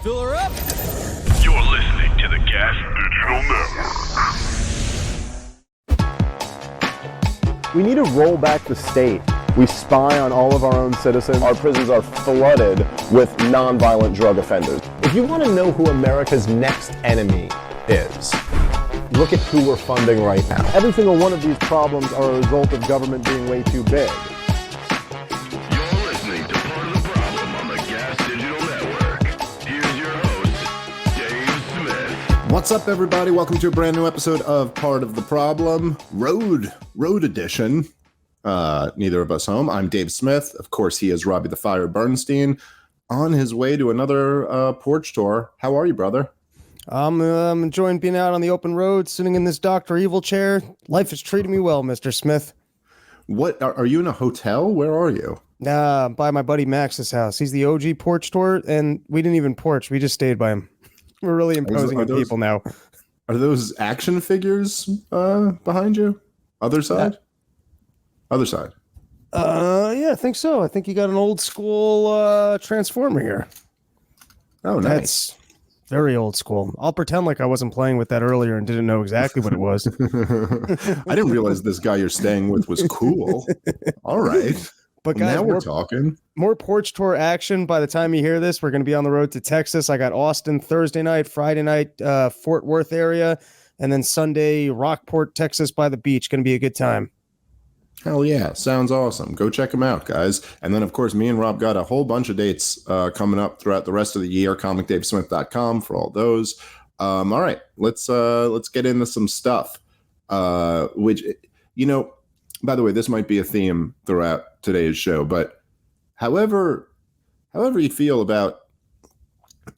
Fill her up. You're listening to the Gas Digital Network. We need to roll back the state. We spy on all of our own citizens. Our prisons are flooded with nonviolent drug offenders. If you want to know who America's next enemy is, look at who we're funding right now. Every single one of these problems are a result of government being way too big. You're listening to Part of the Problem on the Gas Digital Network. Here's your host, Dave Smith. What's up, everybody? Welcome to a brand new episode of Part of the Problem, Road Edition. Neither of us home. I'm Dave Smith. Of course, he is Robbie the Fire Bernstein on his way to another porch tour. How are you, brother? I'm enjoying being out on the open road, sitting in this Dr. Evil chair. Life is treating me well, Mr. Smith. What are you in a hotel? Where are you? By my buddy Max's house. He's the OG porch tour, and we didn't even porch. We just stayed by him. We're really imposing on people now. Are those action figures behind you? Other side? Other side. Yeah, I think so. I think you got an old school Transformer here. Oh, nice. That's very old school. I'll pretend like I wasn't playing with that earlier and didn't know exactly what it was. I didn't realize this guy you're staying with was cool. All right. But guys, now we're talking. More porch tour action. By the time you hear this, we're going to be on the road to Texas. I got Austin Thursday night, Friday night, Fort Worth area, and then Sunday, Rockport, Texas by the beach. Going to be a good time. Hell yeah. Sounds awesome. Go check them out, guys. And then, of course, me and Rob got a whole bunch of dates coming up throughout the rest of the year. ComicDaveSmith.com for all those. All right. Let's get into some stuff. Which, you know, by the way, this might be a theme throughout today's show. But however you feel about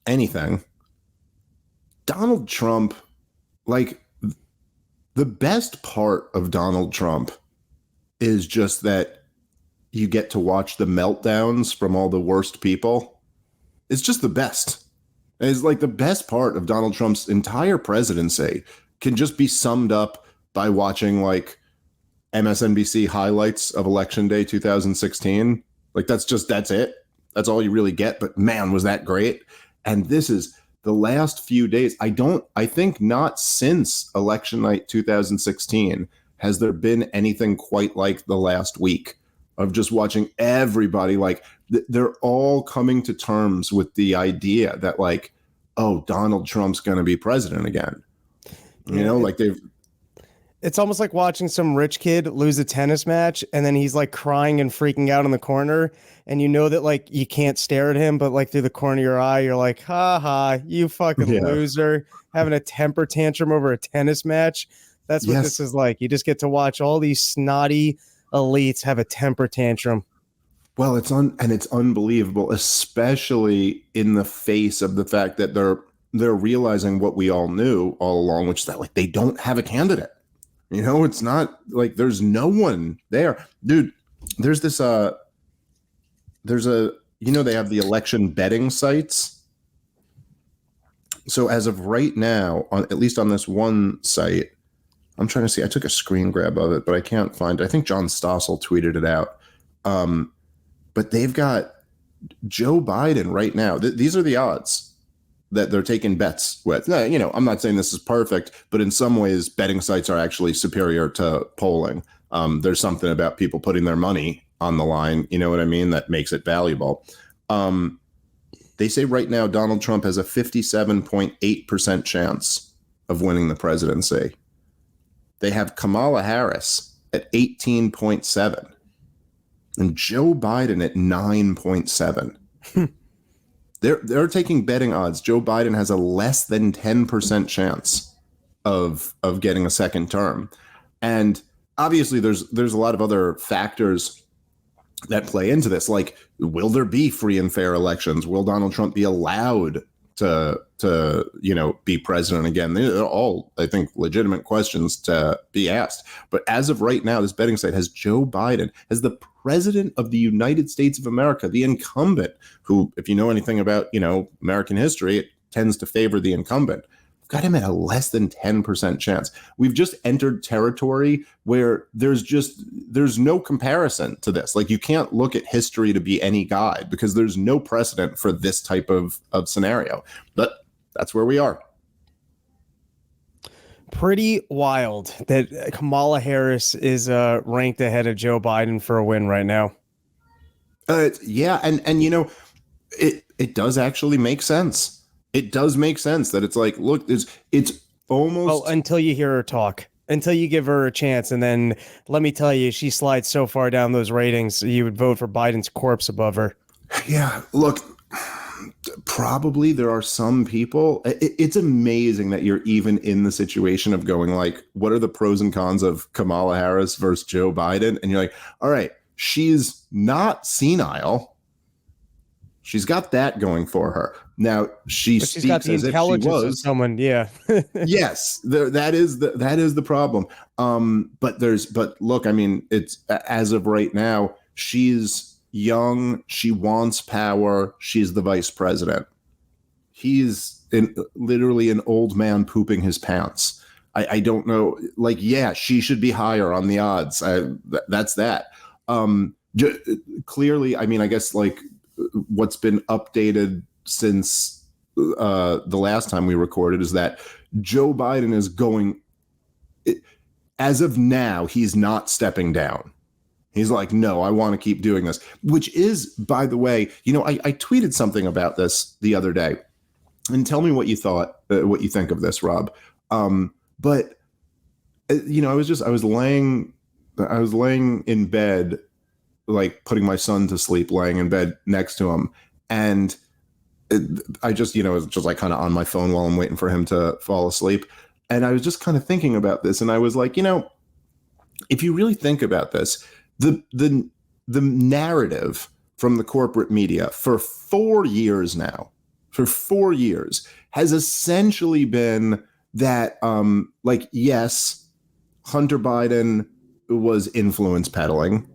anything, Donald Trump, like, the best part of Donald Trump is just that you get to watch the meltdowns from all the worst people. It's just the best. It's like the best part of Donald Trump's entire presidency can just be summed up by watching like MSNBC highlights of Election Day 2016. Like that's it. That's all you really get. But man, was that great. And this is the last few days. I think not since election night 2016 has there been anything quite like the last week of just watching everybody, like they're all coming to terms with the idea that like, oh, Donald Trump's going to be president again. You know, like it's almost like watching some rich kid lose a tennis match and then he's like crying and freaking out in the corner. And you know that like you can't stare at him, but like through the corner of your eye, you're like, ha ha, you fucking loser, having a temper tantrum over a tennis match. That's what this is like. You just get to watch all these snotty elites have a temper tantrum. Well, it's unbelievable, especially in the face of the fact that they're realizing what we all knew all along, which is that like they don't have a candidate. You know, it's not like there's no one there. Dude, there's this they have the election betting sites. So as of right now, at least on this one site, I'm trying to see. I took a screen grab of it, but I can't find it. I think John Stossel tweeted it out. But they've got Joe Biden right now. These are the odds that they're taking bets with. You know, I'm not saying this is perfect, but in some ways, betting sites are actually superior to polling. There's something about people putting their money on the line. You know what I mean? That makes it valuable. They say right now Donald Trump has a 57.8% chance of winning the presidency. They have Kamala Harris at 18.7 and Joe Biden at 9.7. They're taking betting odds. Joe Biden has a less than 10% chance of getting a second term. And obviously there's a lot of other factors that play into this. Like, will there be free and fair elections? Will Donald Trump be allowed to be president again? They're all, I think, legitimate questions to be asked. But as of right now, this betting site has Joe Biden as the president of the United States of America, the incumbent, who, if you know anything about, American history, it tends to favor the incumbent. got him at a less than 10% chance. We've just entered territory where there's no comparison to this. Like, you can't look at history to be any guide because there's no precedent for this type of scenario. But that's where we are. Pretty wild that Kamala Harris is ranked ahead of Joe Biden for a win right now. Yeah, and you know, it does actually make sense. It does make sense that it's like, look, it's almost... Well, until you hear her talk, until you give her a chance. And then let me tell you, she slides so far down those ratings, you would vote for Biden's corpse above her. Yeah, look, probably there are some people. It's amazing that you're even in the situation of going like, what are the pros and cons of Kamala Harris versus Joe Biden? And you're like, all right, she's not senile. She's got that going for her. Now she's got the intelligence of someone. Yeah. Yes, that is the problem. But look, I mean, it's as of right now, she's young. She wants power. She's the vice president. He's literally an old man pooping his pants. I don't know. Like, yeah, she should be higher on the odds. That's that. Clearly, I mean, I guess like what's been updated since the last time we recorded is that Joe Biden is going, as of now, he's not stepping down. He's like, no, I want to keep doing this, which is, by the way, you know, I tweeted something about this the other day, and tell me what you think of this, Rob. But you know, I was laying in bed, like putting my son to sleep, laying in bed next to him. And I just, you know, was just like kind of on my phone while I'm waiting for him to fall asleep. And I was just kind of thinking about this. And I was like, you know, if you really think about this, the narrative from the corporate media for 4 years now, has essentially been that, like, yes, Hunter Biden was influence peddling.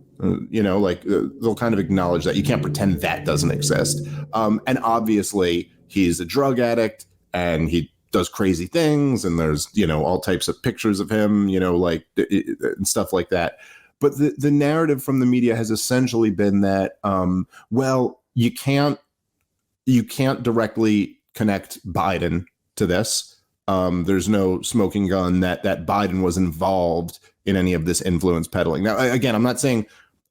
You know, like they'll kind of acknowledge that. You can't pretend that doesn't exist. And obviously he's a drug addict and he does crazy things. And there's, you know, all types of pictures of him, you know, like and stuff like that. But the narrative from the media has essentially been that, well, you can't directly connect Biden to this. There's no smoking gun that Biden was involved in any of this influence peddling. Now, again, I'm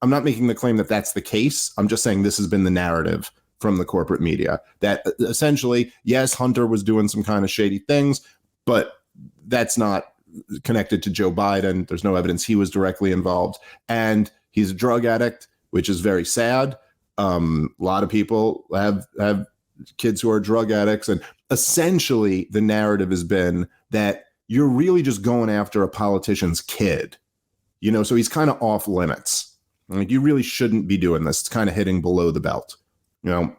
not making the claim that that's the case. I'm just saying this has been the narrative from the corporate media, that essentially, yes, Hunter was doing some kind of shady things, but that's not connected to Joe Biden. There's no evidence he was directly involved. And he's a drug addict, which is very sad. A lot of people have kids who are drug addicts. And essentially, the narrative has been that you're really just going after a politician's kid. You know, so he's kind of off limits. Like, you really shouldn't be doing this. It's kind of hitting below the belt. You know,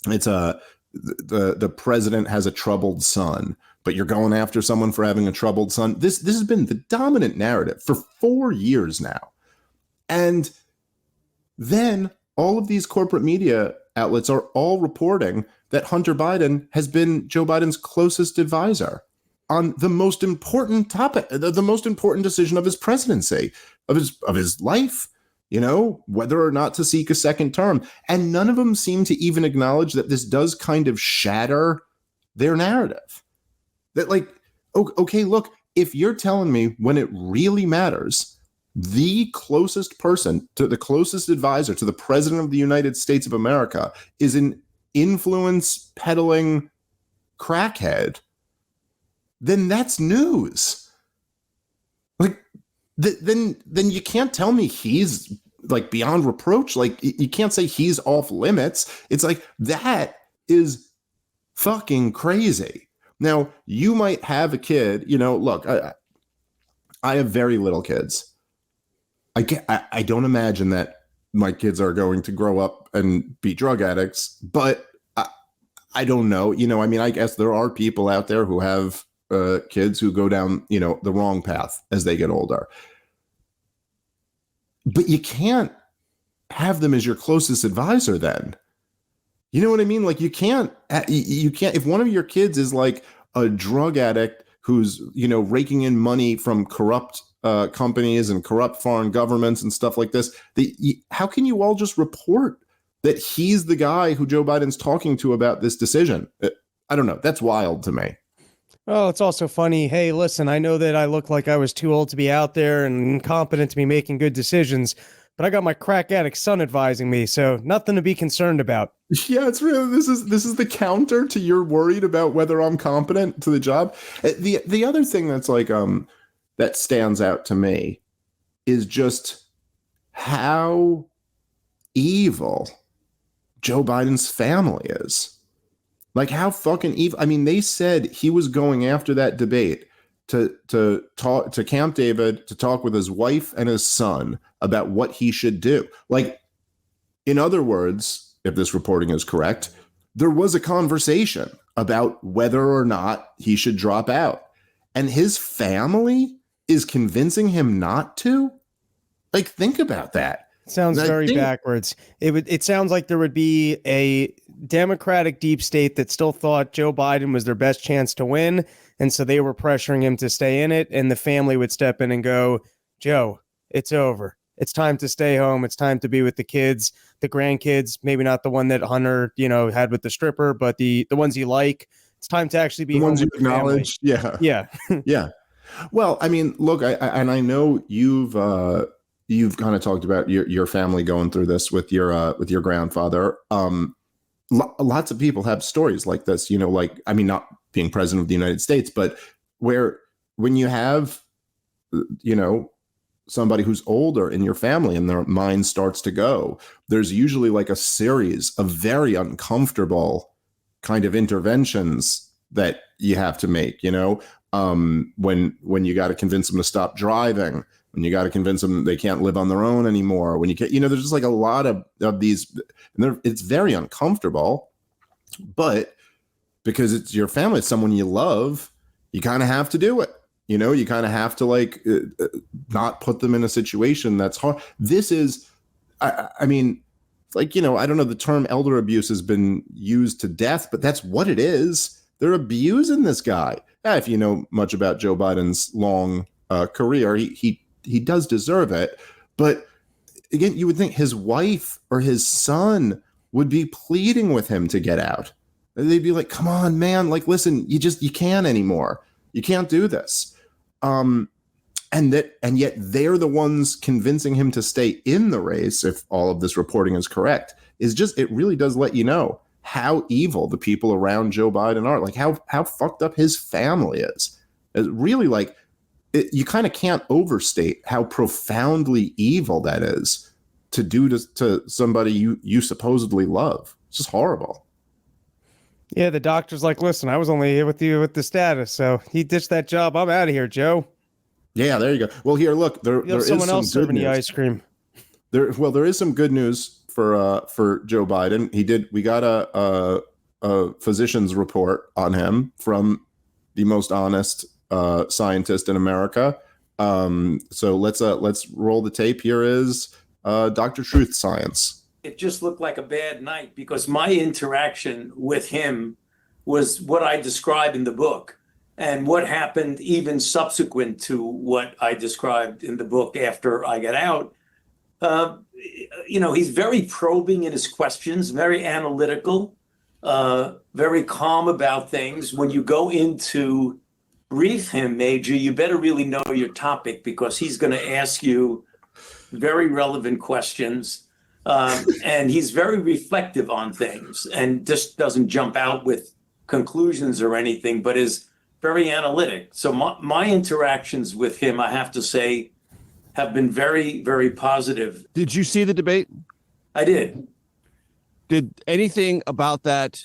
it's the president has a troubled son, but you're going after someone for having a troubled son. This has been the dominant narrative for 4 years now. And then all of these corporate media outlets are all reporting that Hunter Biden has been Joe Biden's closest advisor on the most important topic, the most important decision of his presidency, of his life. You know, whether or not to seek a second term. And none of them seem to even acknowledge that this does kind of shatter their narrative. That, like, okay, look, if you're telling me when it really matters, the closest person to the closest advisor to the president of the United States of America is an influence peddling crackhead, then that's news. Like, then you can't tell me he's like beyond reproach. Like, you can't say he's off limits. It's like, that is fucking crazy. Now, you might have a kid, you know, look, I have very little kids. I don't imagine that my kids are going to grow up and be drug addicts, but I don't know. You know, I mean, I guess there are people out there who have kids who go down, you know, the wrong path as they get older. But you can't have them as your closest advisor then. You know what I mean? Like, you can't, if one of your kids is like, a drug addict who's, raking in money from corrupt companies and corrupt foreign governments and stuff like this. How can you all just report that he's the guy who Joe Biden's talking to about this decision? I don't know. That's wild to me. Well, it's also funny. Hey, listen, I know that I look like I was too old to be out there and incompetent to be making good decisions, but I got my crack addict son advising me, so nothing to be concerned about. Yeah, it's really this is the counter to you're worried about whether I'm competent to the job. The other thing that's like that stands out to me is just how evil Joe Biden's family is. Like how fucking evil. I mean, they said he was going after that debate to talk to Camp David to talk with his wife and his son about what he should do. Like, in other words, if this reporting is correct, there was a conversation about whether or not he should drop out. And his family is convincing him not to? Like, think about that. Sounds very backwards. It sounds like there would be a Democratic deep state that still thought Joe Biden was their best chance to win. And so they were pressuring him to stay in it. And the family would step in and go, Joe, it's over. It's time to stay home. It's time to be with the kids, the grandkids, maybe not the one that Hunter, had with the stripper, but the ones you like. It's time to actually be the home ones you with your family. acknowledge. Yeah. Yeah. Yeah. Well, I mean, look, I know you've kind of talked about your family going through this with your grandfather. Lots of people have stories like this, not being president of the United States, but when you have, somebody who's older in your family and their mind starts to go, there's usually like a series of very uncomfortable kind of interventions that you have to make, when you got to convince them to stop driving, when you got to convince them they can't live on their own anymore, when you can't, there's just like a lot of these, and it's very uncomfortable, but because it's your family, it's someone you love, you kind of have to do it. You kind of have to not put them in a situation that's hard. This is, I mean, I don't know, the term elder abuse has been used to death, but that's what it is. They're abusing this guy. Yeah, if you know much about Joe Biden's long career, he does deserve it. But again, you would think his wife or his son would be pleading with him to get out. They'd be like, come on, man. Like, listen, you can't anymore. You can't do this. And yet they're the ones convincing him to stay in the race, if all of this reporting is correct, it really does let you know how evil the people around Joe Biden are, like how fucked up his family is. It's really you kind of can't overstate how profoundly evil that is to do to somebody you supposedly love. It's just horrible. Yeah, the doctor's like, listen, I was only here with you with the status, so he ditched that job. I'm out of here, Joe. Yeah, there you go. Well, here, look, there is someone some else good serving news. the ice cream. There is some good news for Joe Biden. We got a physician's report on him from the most honest scientist in America. So let's roll the tape. Here is Dr. Truth Science. It just looked like a bad night because my interaction with him was what I described in the book and what happened even subsequent to what I described in the book after I got out. He's very probing in his questions, very analytical, very calm about things. When you go in to brief him, Major, you better really know your topic because he's going to ask you very relevant questions. And he's very reflective on things and just doesn't jump out with conclusions or anything, but is very analytic. So my interactions with him, I have to say, have been very, very positive. Did you see the debate? I did. Did anything about that,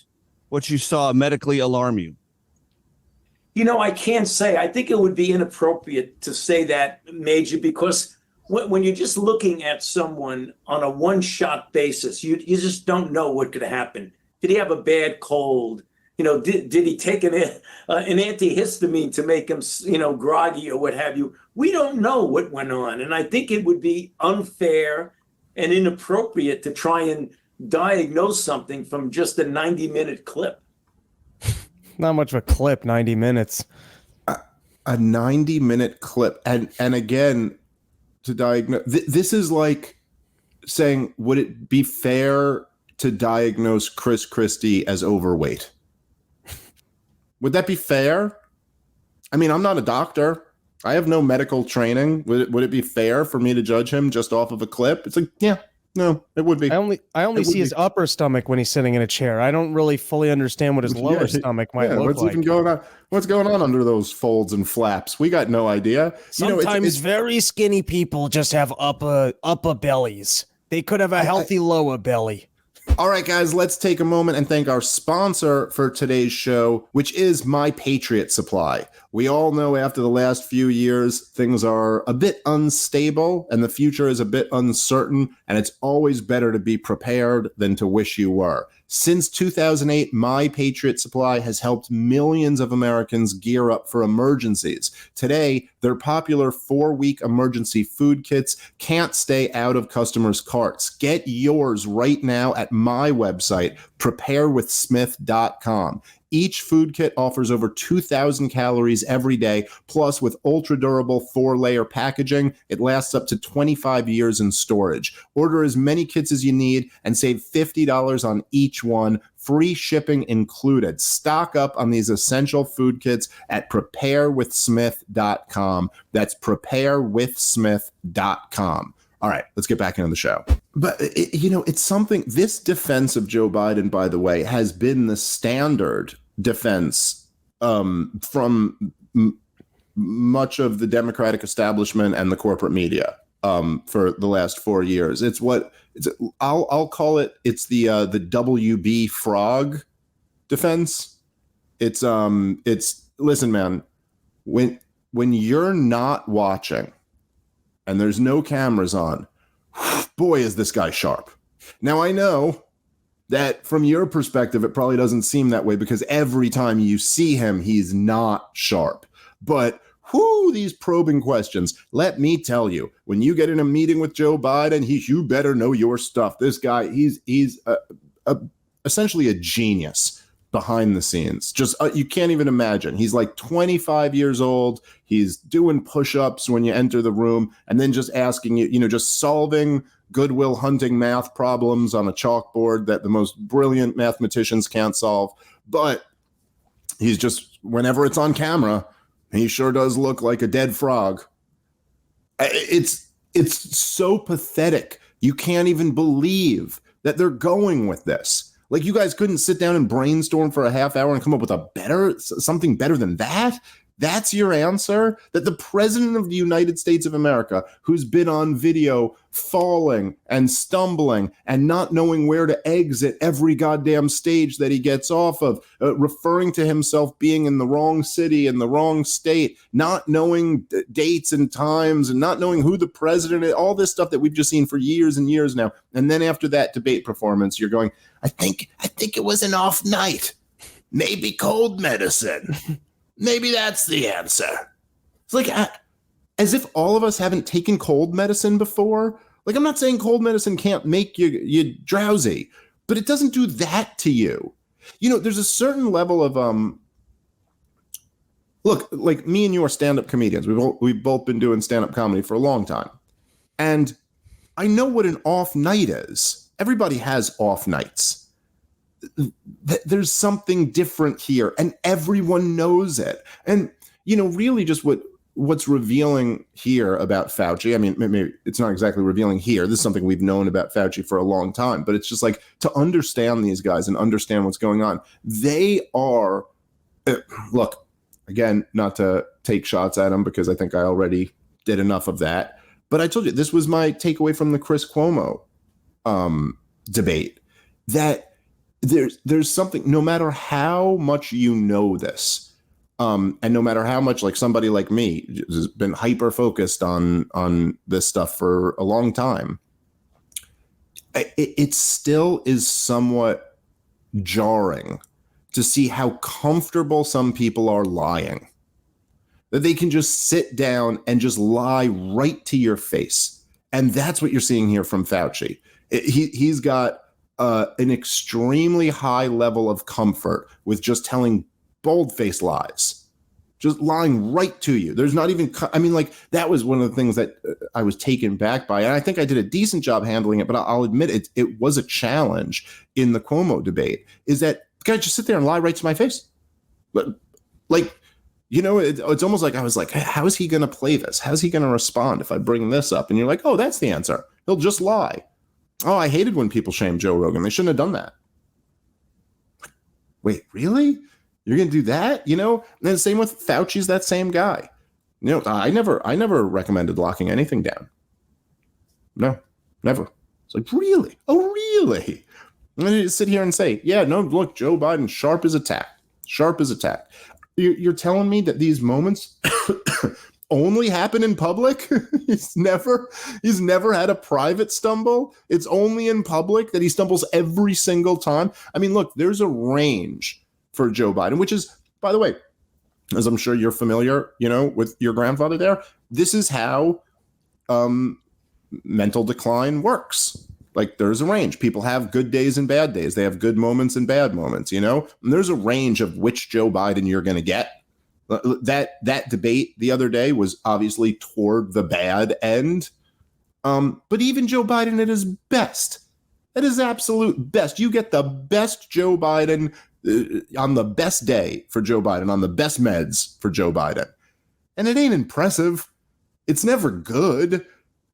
what you saw, medically alarm you? I can't say. I think it would be inappropriate to say that, Major, because when you're just looking at someone on a one-shot basis, you just don't know what could happen. Did he have a bad cold? Did he take an antihistamine to make him, groggy or what have you? We don't know what went on. And I think it would be unfair and inappropriate to try and diagnose something from just a 90-minute clip. not much of a clip, 90 minutes. A 90-minute clip. And again, to diagnose, this is like saying, would it be fair to diagnose Chris Christie as overweight? Would that be fair? I mean, I'm not a doctor. I have no medical training. Would it be fair for me to judge him just off of a clip? It's like, yeah, no, it would be. I only see his upper stomach when he's sitting in a chair. I don't really fully understand what his lower stomach might look what's like. Even going on? What's going on under those folds and flaps? We got no idea. Sometimes it's very skinny people just have upper bellies. They could have a healthy lower belly. All right, guys, let's take a moment and thank our sponsor for today's show, which is My Patriot Supply. We all know after the last few years, things are a bit unstable and the future is a bit uncertain, and it's always better to be prepared than to wish you were. Since 2008, My Patriot Supply has helped millions of Americans gear up for emergencies. Today, their popular 4-week emergency food kits can't stay out of customers' carts. Get yours right now at my website, preparewithsmith.com. Each food kit offers over 2,000 calories every day, plus with ultra-durable 4-layer packaging, it lasts up to 25 years in storage. Order as many kits as you need and save $50 on each one, free shipping included. Stock up on these essential food kits at preparewithsmith.com. That's preparewithsmith.com. All right, let's get back into the show. But, it's something, this defense of Joe Biden, by the way, has been the standard defense from much of the Democratic establishment and the corporate media for the last 4 years. I'll call it, it's the WB frog defense. It's listen, man, when you're not watching and there's no cameras on, boy, is this guy sharp. Now, I know that from your perspective, it probably doesn't seem that way because every time you see him, he's not sharp. But these probing questions. Let me tell you, when you get in a meeting with Joe Biden, you better know your stuff. This guy, he's essentially a genius behind the scenes. Just you can't even imagine. He's like 25 years old. He's doing push-ups when you enter the room and then just asking you, just solving Goodwill Hunting math problems on a chalkboard that the most brilliant mathematicians can't solve. But he's just, whenever it's on camera, he sure does look like a dead frog. It's so pathetic. You can't even believe that they're going with this. Like, you guys couldn't sit down and brainstorm for a half hour and come up with something better than that? That's your answer? That the president of the United States of America, who's been on video falling and stumbling and not knowing where to exit every goddamn stage that he gets off of, referring to himself being in the wrong city, in the wrong state, not knowing dates and times and not knowing who the president is, all this stuff that we've just seen for years and years now. And then after that debate performance, you're going, I think it was an off night. Maybe cold medicine. Maybe that's the answer. It's like, as if all of us haven't taken cold medicine before. Like, I'm not saying cold medicine can't make you drowsy, but it doesn't do that to you. There's a certain level of, look, like me and you are stand-up comedians. We've both been doing stand-up comedy for a long time. And I know what an off night is. Everybody has off nights. There's something different here, and everyone knows it. And really, just what's revealing here about Fauci. I mean, maybe it's not exactly revealing here. This is something we've known about Fauci for a long time, but it's just like, to understand these guys and understand what's going on. They are, look, again, not to take shots at them because I think I already did enough of that. But I told you, this was my takeaway from the Chris Cuomo debate, that there's something, no matter how much you know this, and no matter how much, like, somebody like me has been hyper focused on this stuff for a long time, it still is somewhat jarring to see how comfortable some people are lying. That they can just sit down and just lie right to your face. And that's what you're seeing here from Fauci. He's got an extremely high level of comfort with just telling bold-faced lies. Just lying right to you. There's not even, I mean, like, that was one of the things that I was taken back by. And I think I did a decent job handling it, but I'll admit it was a challenge in the Cuomo debate, is that guys just sit there and lie right to my face. But, like, you know, it's almost like I was like, how is he going to play this? How's he going to respond if I bring this up? And you're like, oh, that's the answer. He'll just lie. Oh, I hated when people shamed Joe Rogan. They shouldn't have done that. Wait, really? You're going to do that? You know, and then same with Fauci's that same guy. You know, I never recommended locking anything down. No, never. It's like, really? Oh, really? And then you sit here and say, yeah, no, look, Joe Biden, sharp as a tack. Sharp as a tack. You're telling me that these moments only happen in public? He's never had a private stumble. It's only in public that he stumbles every single time. I mean, look, there's a range for Joe Biden, which is, by the way, as I'm sure you're familiar, you know, with your grandfather there, this is how mental decline works. Like, there's a range. People have good days and bad days. They have good moments and bad moments, you know? And there's a range of which Joe Biden you're going to get. That debate the other day was obviously toward the bad end. But even Joe Biden at his best, at his absolute best, you get the best Joe Biden on the best day for Joe Biden, on the best meds for Joe Biden. And it ain't impressive. It's never good.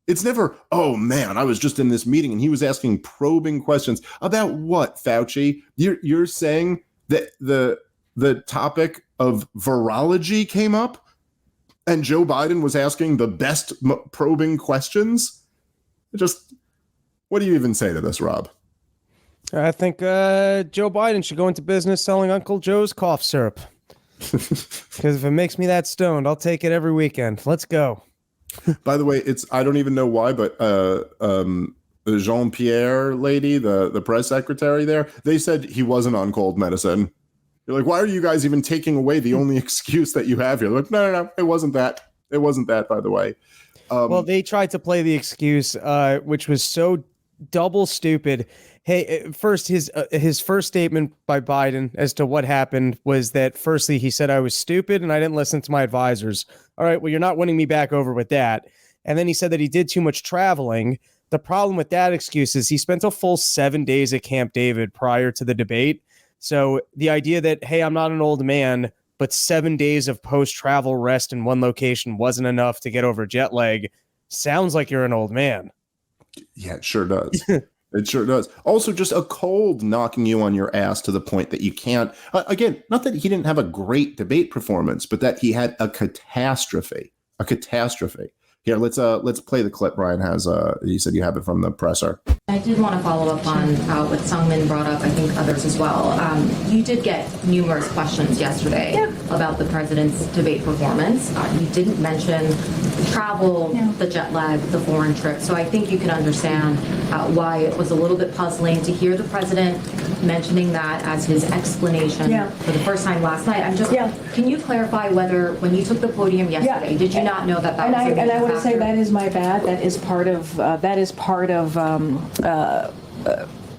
It's never, oh man, I was just in this meeting and he was asking probing questions about what, Fauci? You're saying that the topic of virology came up and Joe Biden was asking the best probing questions? Just, what do you even say to this, Rob? I think Joe Biden should go into business selling Uncle Joe's cough syrup. Because if it makes me that stoned, I'll take it every weekend. Let's go. By the way, I don't even know why, but the Jean-Pierre lady, the press secretary there, they said he wasn't on cold medicine. You're like, why are you guys even taking away the only excuse that you have here? They're like, no, it wasn't that. It wasn't that, by the way. Well, they tried to play the excuse, which was so double stupid. Hey, first, his first statement by Biden as to what happened was that, firstly, he said I was stupid and I didn't listen to my advisors. All right, well, you're not winning me back over with that. And then he said that he did too much traveling. The problem with that excuse is he spent a full 7 days at Camp David prior to the debate. So the idea that, hey, I'm not an old man, but 7 days of post-travel rest in one location wasn't enough to get over jet lag sounds like you're an old man. Yeah, it sure does. It sure does. Also, just a cold knocking you on your ass to the point that you can't. Again, not that he didn't have a great debate performance, but that he had a catastrophe. A catastrophe. Here, let's play the clip Brian has. You said you have it from the presser. I did want to follow up on what Sungmin brought up, I think others as well. You did get numerous questions yesterday about the president's debate performance. You didn't mention travel, the jet lag, the foreign trip. So I think you can understand why it was a little bit puzzling to hear the president mentioning that as his explanation for the first time last night. Can you clarify whether when you took the podium yesterday, did you not know that that was a and I major want to say factor? that is my bad. That is part of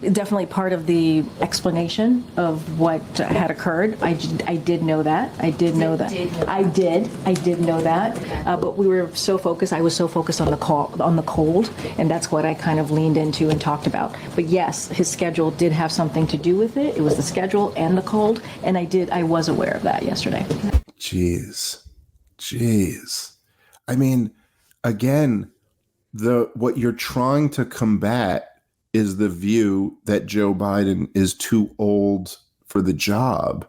definitely part of the explanation of what had occurred. I did know that. I did know that. I did know that. But we were so focused. I was so focused on the cold, and that's what I kind of leaned into and talked about. But yes, his schedule did have something to do with it. It was the schedule and the cold, and I was aware of that yesterday. Jeez. I mean, again, what you're trying to combat is the view that Joe Biden is too old for the job.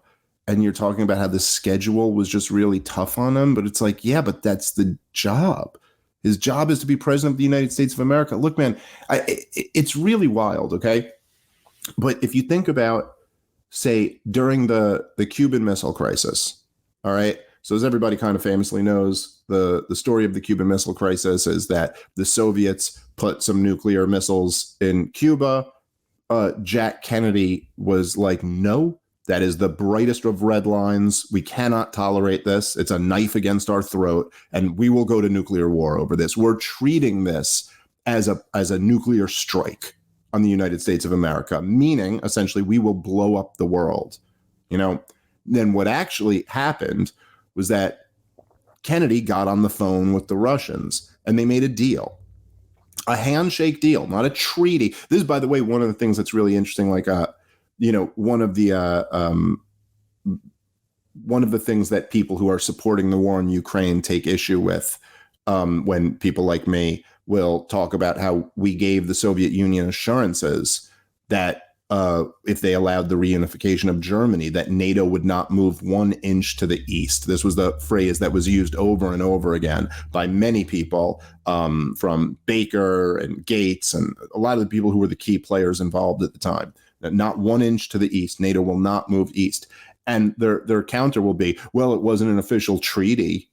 And you're talking about how the schedule was just really tough on him. But it's like, yeah, but that's the job. His job is to be president of the United States of America. Look, man, it's really wild, okay? But if you think about, say, during the Cuban Missile Crisis, all right? So as everybody kind of famously knows, the story of the Cuban Missile Crisis is that the Soviets put some nuclear missiles in Cuba. Jack Kennedy was like, no, that is the brightest of red lines. We cannot tolerate this. It's a knife against our throat, and we will go to nuclear war over this. We're treating this as a nuclear strike on the United States of America, meaning essentially we will blow up the world, you know? Then what actually happened was that Kennedy got on the phone with the Russians and they made a deal, a handshake deal, not a treaty. This is, by the way, one of the things that's really interesting. Like, one of the things that people who are supporting the war in Ukraine take issue with, when people like me will talk about how we gave the Soviet Union assurances that if they allowed the reunification of Germany, that NATO would not move 1 inch to the east. This was the phrase that was used over and over again by many people, from Baker and Gates and a lot of the people who were the key players involved at the time. That not 1 inch to the east. NATO will not move east. And their counter will be, well, it wasn't an official treaty.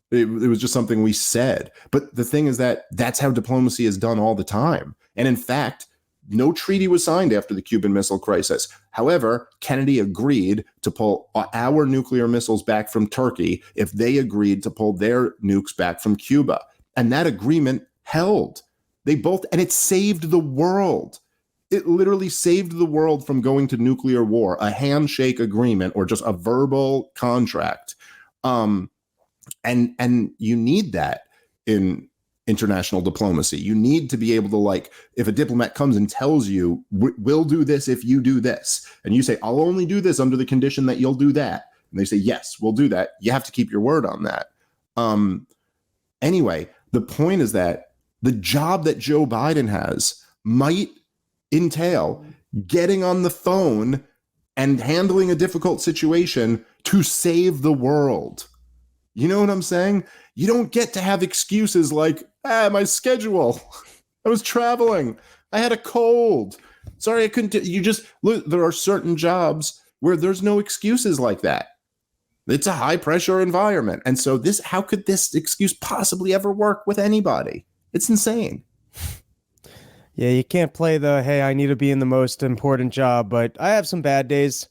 It was just something we said. But the thing is that that's how diplomacy is done all the time. And in fact, no treaty was signed after the Cuban Missile Crisis. However, Kennedy agreed to pull our nuclear missiles back from Turkey if they agreed to pull their nukes back from Cuba. And that agreement held. And it saved the world. It literally saved the world from going to nuclear war, a handshake agreement or just a verbal contract. And you need that in international diplomacy. You need to be able to, like, if a diplomat comes and tells you, we'll do this if you do this, and you say, I'll only do this under the condition that you'll do that, and they say, yes, we'll do that, you have to keep your word on that. Anyway, the point is that the job that Joe Biden has might entail getting on the phone and handling a difficult situation to save the world. You know what I'm saying? You don't get to have excuses like, my schedule, I was traveling, I had a cold, sorry, I couldn't. You just look, there are certain jobs where there's no excuses like that. It's a high pressure environment. And so how could this excuse possibly ever work with anybody? It's insane. Yeah, you can't play the, hey, I need to be in the most important job, but I have some bad days.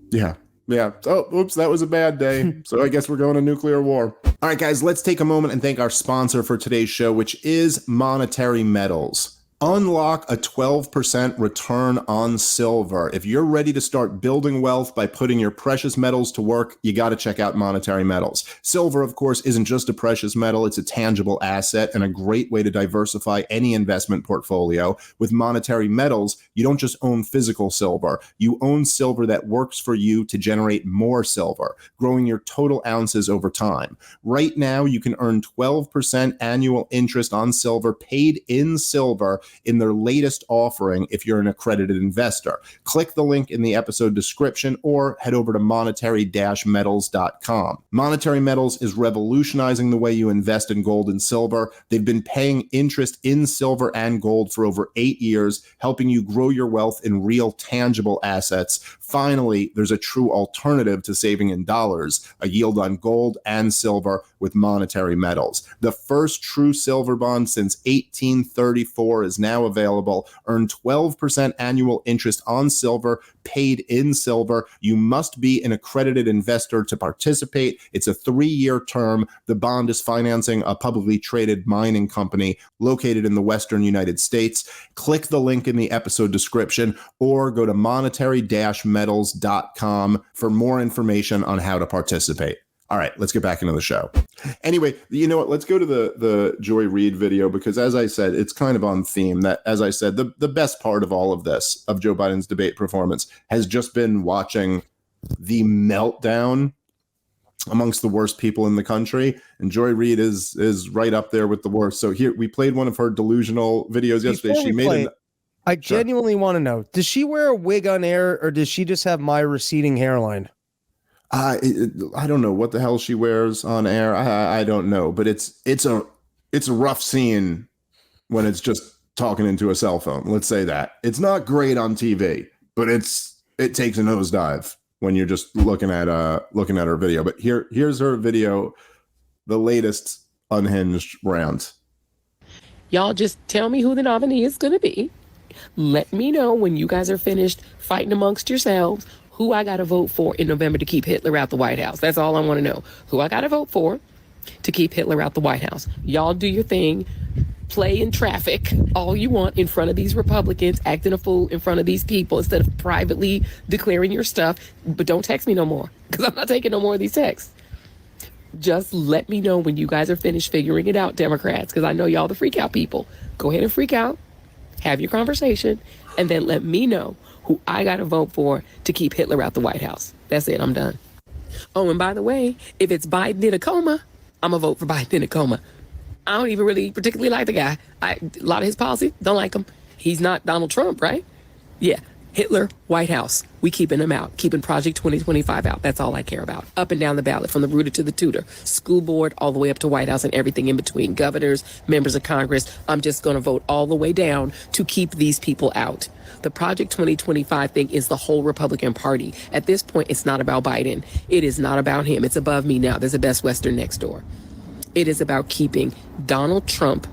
Yeah. Oh, oops, that was a bad day. So I guess we're going to nuclear war. All right, guys, let's take a moment and thank our sponsor for today's show, which is Monetary Metals. Unlock a 12% return on silver. If you're ready to start building wealth by putting your precious metals to work, you got to check out Monetary Metals. Silver, of course, isn't just a precious metal. It's a tangible asset and a great way to diversify any investment portfolio. With Monetary Metals, you don't just own physical silver. You own silver that works for you to generate more silver, growing your total ounces over time. Right now, you can earn 12% annual interest on silver paid in silver in their latest offering if you're an accredited investor. Click the link in the episode description or head over to monetary-metals.com. Monetary Metals is revolutionizing the way you invest in gold and silver. They've been paying interest in silver and gold for over 8 years, helping you grow your wealth in real tangible assets. Finally, there's a true alternative to saving in dollars, a yield on gold and silver with Monetary Metals. The first true silver bond since 1834 is now available. Earn 12% annual interest on silver paid in silver. You must be an accredited investor to participate. It's a 3-year term. The bond is financing a publicly traded mining company located in the Western United States. Click the link in the episode description or go to monetary-metals.com for more information on how to participate. All right, let's get back into the show. Anyway, you know what? Let's go to the Joy Reid video because, as I said, it's kind of on theme. That, as I said, the best part of all of this, of Joe Biden's debate performance, has just been watching the meltdown amongst the worst people in the country. And Joy Reid is right up there with the worst. So here, we played one of her delusional videos yesterday. She made I genuinely want to know, does she wear a wig on air or does she just have my receding hairline? I don't know what the hell she wears on air. I don't know, but it's a rough scene when it's just talking into a cell phone. Let's say that. It's not great on TV, but it takes a nosedive when you're just looking at her video. But here's her video, the latest unhinged rant. Y'all just tell me who the nominee is going to be. Let me know when you guys are finished fighting amongst yourselves who I got to vote for in November to keep Hitler out the White House. That's all I want to know. Who I got to vote for to keep Hitler out the White House. Y'all do your thing. play in traffic all you want in front of these Republicans, acting a fool in front of these people instead of privately declaring your stuff. But don't text me no more, because I'm not taking no more of these texts. Just let me know when you guys are finished figuring it out, Democrats, because I know y'all the freak out people. Go ahead and freak out, have your conversation, and then let me know who I got to vote for to keep Hitler out the White House. That's it. I'm done. Oh, and by the way, if it's Biden in a coma, I'm going to vote for Biden in a coma. I don't even really particularly like the guy. A lot of his policy, don't like him. He's not Donald Trump, right? Yeah. Hitler, White House. We keeping him out. Keeping Project 2025 out. That's all I care about. Up and down the ballot, from the rooter to the tutor. School board, all the way up to White House and everything in between. Governors, members of Congress. I'm just going to vote all the way down to keep these people out. The Project 2025 thing is the whole Republican Party. At this point, it's not about Biden. It is not about him. It's above me now. There's a Best Western next door. It is about keeping Donald Trump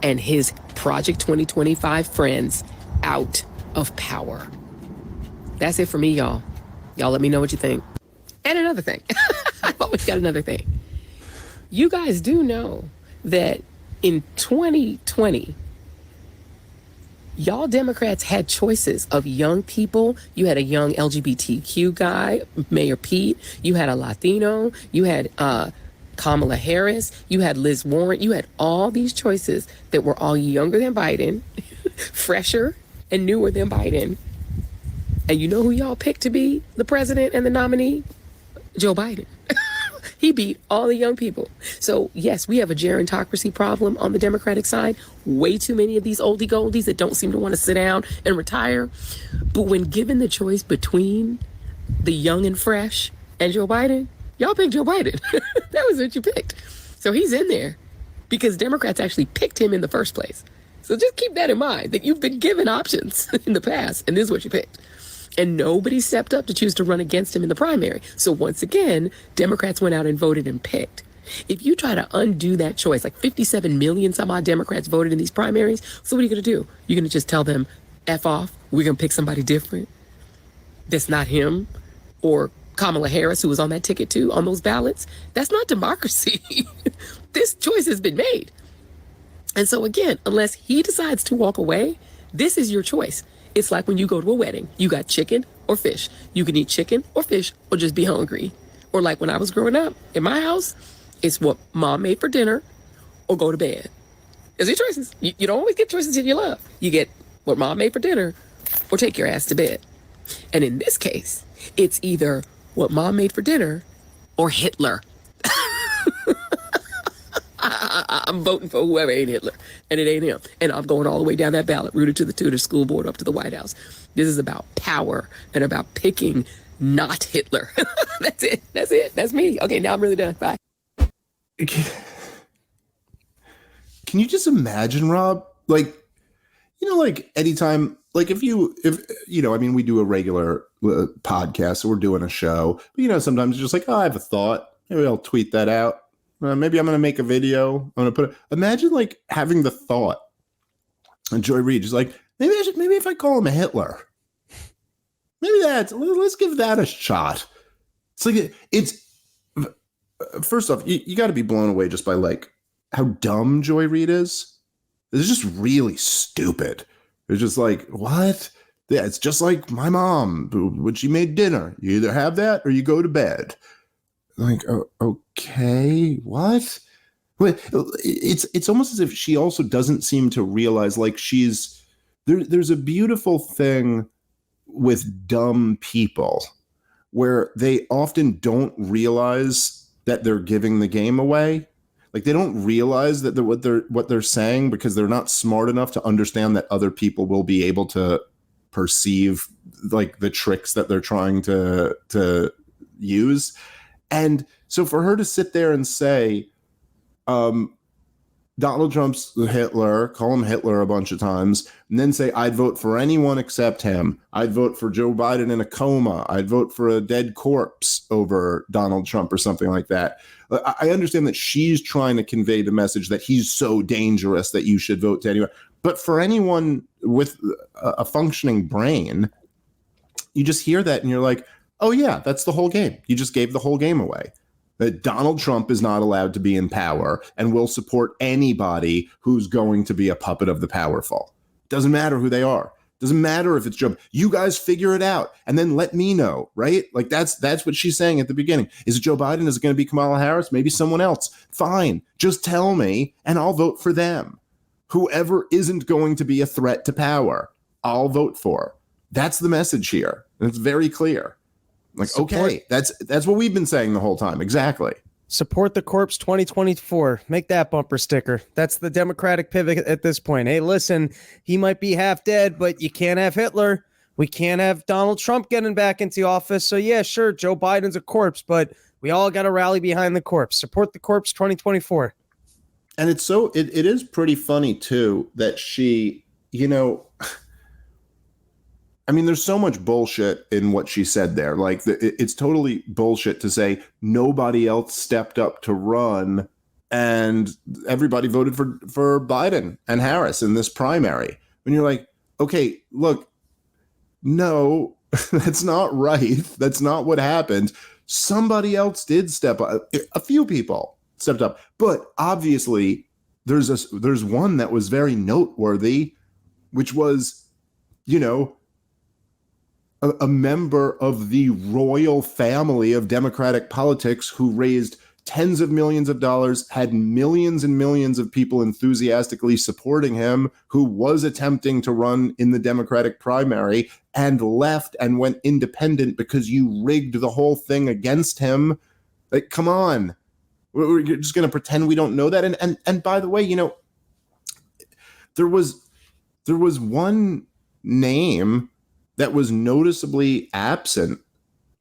and his Project 2025 friends out of power. That's it for me, y'all. Y'all let me know what you think. And another thing. I've always got another thing. You guys do know that in 2020, y'all Democrats had choices of young people. You had a young LGBTQ guy, Mayor Pete. You had a Latino. You had Kamala Harris. You had Liz Warren. You had all these choices that were all younger than Biden, fresher and newer than Biden. And you know who y'all picked to be the president and the nominee? Joe Biden. He beat all the young people. So yes, we have a gerontocracy problem on the Democratic side. Way too many of these oldie goldies that don't seem to want to sit down and retire. But when given the choice between the young and fresh and Joe Biden, y'all picked Joe Biden. That was what you picked. So he's in there because Democrats actually picked him in the first place. So just keep that in mind, that you've been given options in the past, and this is what you picked. And nobody stepped up to choose to run against him in the primary. So once again, Democrats went out and voted and picked. If you try to undo that choice, like 57 million some odd Democrats voted in these primaries, so what are you going to do? You're going to just tell them, F off, we're going to pick somebody different that's not him, or Kamala Harris, who was on that ticket too, on those ballots? That's not democracy. This choice has been made. And so again, unless he decides to walk away, this is your choice. It's like when you go to a wedding, you got chicken or fish. You can eat chicken or fish or just be hungry. Or like when I was growing up in my house, it's what mom made for dinner or go to bed. There's your choices. You don't always get choices in your love. You get what mom made for dinner or take your ass to bed. And in this case, it's either what mom made for dinner or Hitler. I'm voting for whoever ain't Hitler, and it ain't him. And I'm going all the way down that ballot, rooted to the tutor, school board, up to the White House. This is about power and about picking not Hitler. That's it. That's it. That's me. Okay, now I'm really done. Bye. Can you just imagine, Rob? Like, you know, like anytime, like if I mean, we do a regular podcast, so we're doing a show, but you know, sometimes you're just like, oh, I have a thought. Maybe I'll tweet that out. Maybe I'm going to make a video. I'm going to put it. Imagine like having the thought. And Joy Reid is like, maybe if I call him a Hitler, let's give that a shot. It's like, first off, you got to be blown away just by like how dumb Joy Reid is. It's just really stupid. It's just like, what? Yeah, it's just like my mom when she made dinner. You either have that or you go to bed. Like, oh, okay, what? It's almost as if she also doesn't seem to realize, like, there's a beautiful thing with dumb people where they often don't realize that they're giving the game away. Like, they don't realize that what they're saying because they're not smart enough to understand that other people will be able to perceive like the tricks that they're trying to use. And so for her to sit there and say, Donald Trump's Hitler, call him Hitler a bunch of times, and then say, I'd vote for anyone except him. I'd vote for Joe Biden in a coma. I'd vote for a dead corpse over Donald Trump or something like that. I understand that she's trying to convey the message that he's so dangerous that you should vote to anyone. But for anyone with a functioning brain, you just hear that and you're like, oh, yeah, that's the whole game. You just gave the whole game away. that Donald Trump is not allowed to be in power and will support anybody who's going to be a puppet of the powerful. Doesn't matter who they are. Doesn't matter if it's Joe. You guys figure it out and then let me know, right? Like that's what she's saying at the beginning. Is it Joe Biden? Is it going to be Kamala Harris? Maybe someone else. Fine. Just tell me and I'll vote for them. Whoever isn't going to be a threat to power, I'll vote for. That's the message here. And it's very clear. Like, okay, that's what we've been saying the whole time. Exactly. Support the corpse 2024. Make that bumper sticker. That's the Democratic pivot at this point. Hey, listen, he might be half dead, but you can't have Hitler. We can't have Donald Trump getting back into office. So yeah, sure, Joe Biden's a corpse, but we all got to rally behind the corpse. Support the corpse 2024. And it's so, it is pretty funny too, that she, I mean, there's so much bullshit in what she said there. Like, it's totally bullshit to say nobody else stepped up to run and everybody voted for Biden and Harris in this primary. When you're like, okay, look, no, that's not right. That's not what happened. Somebody else did step up. A few people stepped up. But obviously, there's one that was very noteworthy, which was, a member of the royal family of Democratic politics who raised tens of millions of dollars, had millions and millions of people enthusiastically supporting him, who was attempting to run in the Democratic primary and left and went independent because you rigged the whole thing against him. Like, come on. We're just going to pretend we don't know that. And by the way, there was one name that was noticeably absent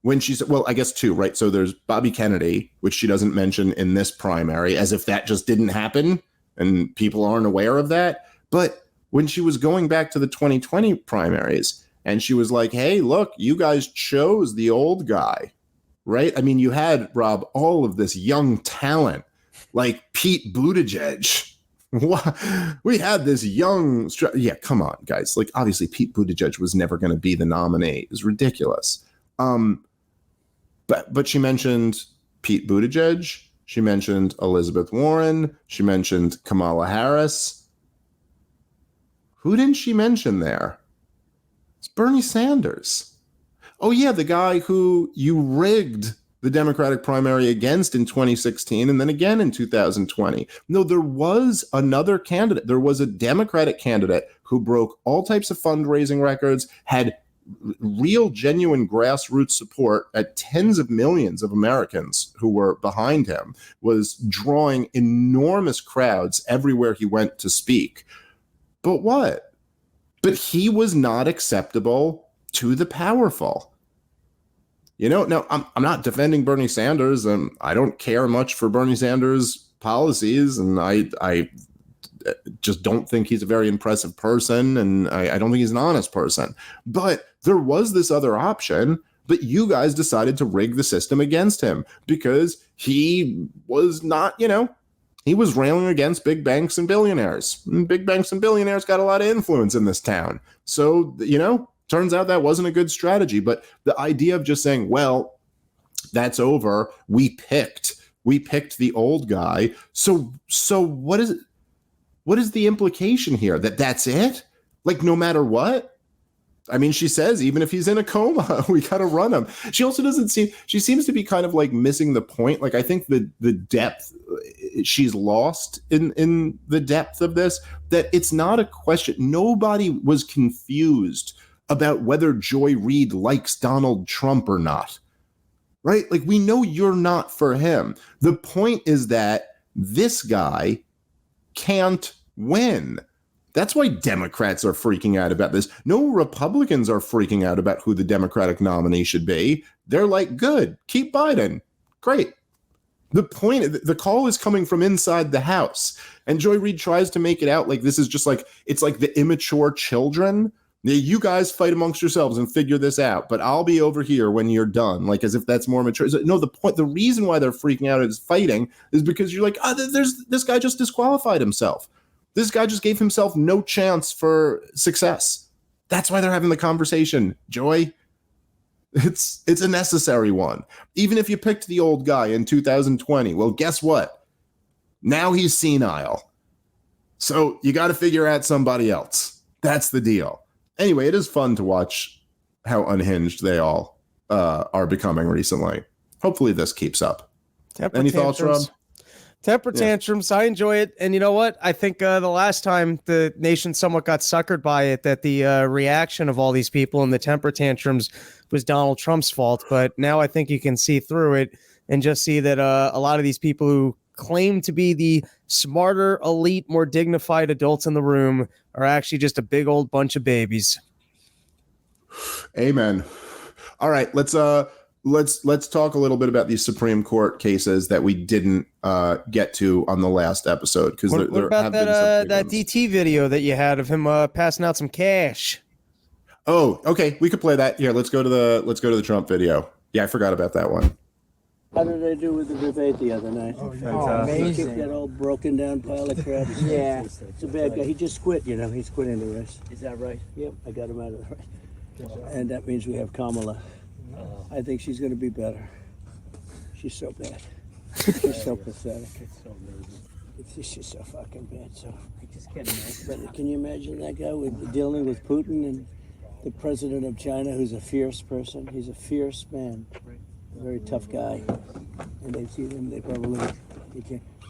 when she said, well, I guess two, right? So there's Bobby Kennedy, which she doesn't mention in this primary, as if that just didn't happen and people aren't aware of that. But when she was going back to the 2020 primaries and she was like, hey, look, you guys chose the old guy, right? I mean, you had, Rob, all of this young talent like Pete Buttigieg. We had this young, yeah, come on, guys. Like, obviously, Pete Buttigieg was never going to be the nominee. It's ridiculous. But she mentioned Pete Buttigieg. She mentioned Elizabeth Warren. She mentioned Kamala Harris. Who didn't she mention there? It's Bernie Sanders. Oh, yeah, the guy who you rigged the Democratic primary against in 2016 and then again in 2020. No, there was another candidate. There was a Democratic candidate who broke all types of fundraising records, had real, genuine grassroots support at tens of millions of Americans who were behind him, was drawing enormous crowds everywhere he went to speak. But what? But he was not acceptable to the powerful. No, I'm not defending Bernie Sanders, and I don't care much for Bernie Sanders' policies, and I just don't think he's a very impressive person, and I don't think he's an honest person. But there was this other option, but you guys decided to rig the system against him because he was not, he was railing against big banks and billionaires. And big banks and billionaires got a lot of influence in this town. So, turns out that wasn't a good strategy. But the idea of just saying, well, that's over. We picked the old guy. So what is the implication here? That's it? Like, no matter what? I mean, she says, even if he's in a coma, we got to run him. She also she seems to be kind of like missing the point. Like, I think the depth, she's lost in the depth of this, that it's not a question. Nobody was confused about whether Joy Reid likes Donald Trump or not, right? Like, we know you're not for him. The point is that this guy can't win. That's why Democrats are freaking out about this. No Republicans are freaking out about who the Democratic nominee should be. They're like, good, keep Biden. Great. The point, the call is coming from inside the House. And Joy Reid tries to make it out like this is just like, it's like the immature children. You guys fight amongst yourselves and figure this out, but I'll be over here when you're done, like as if that's more mature. No, the reason why they're freaking out is fighting is because you're like, this guy just disqualified himself. This guy just gave himself no chance for success. That's why they're having the conversation, Joy. It's a necessary one. Even if you picked the old guy in 2020, well, guess what? Now he's senile. So you got to figure out somebody else. That's the deal. Anyway, it is fun to watch how unhinged they all are becoming recently. Hopefully this keeps up. Temper Any thoughts, Rob? Temper tantrums. I enjoy it. And you know what? I think the last time the nation somewhat got suckered by it, that the reaction of all these people and the temper tantrums was Donald Trump's fault. But now I think you can see through it and just see that a lot of these people who claim to be the smarter, elite, more dignified adults in the room are actually just a big old bunch of babies. Amen. All right, let's talk a little bit about these Supreme Court cases that we didn't get to on the last episode, because What about that DT video that you had of him passing out some cash? Oh, okay, we could play that. Yeah, let's go to the Trump video. Yeah, I forgot about that one. How did I do with the debate the other night? Oh, amazing. That old broken down pile of crap. Yeah. It's a bad guy. He just quit, you know. He's quitting the race. Is that right? Yep, I got him out of the race. And that means we have Kamala. I think she's going to be better. She's so bad. She's so pathetic. It's just so fucking bad. So I just can't imagine. But can you imagine that guy dealing with Putin and the president of China, who's a fierce person? He's a fierce man. A very tough guy, and they see him. They probably,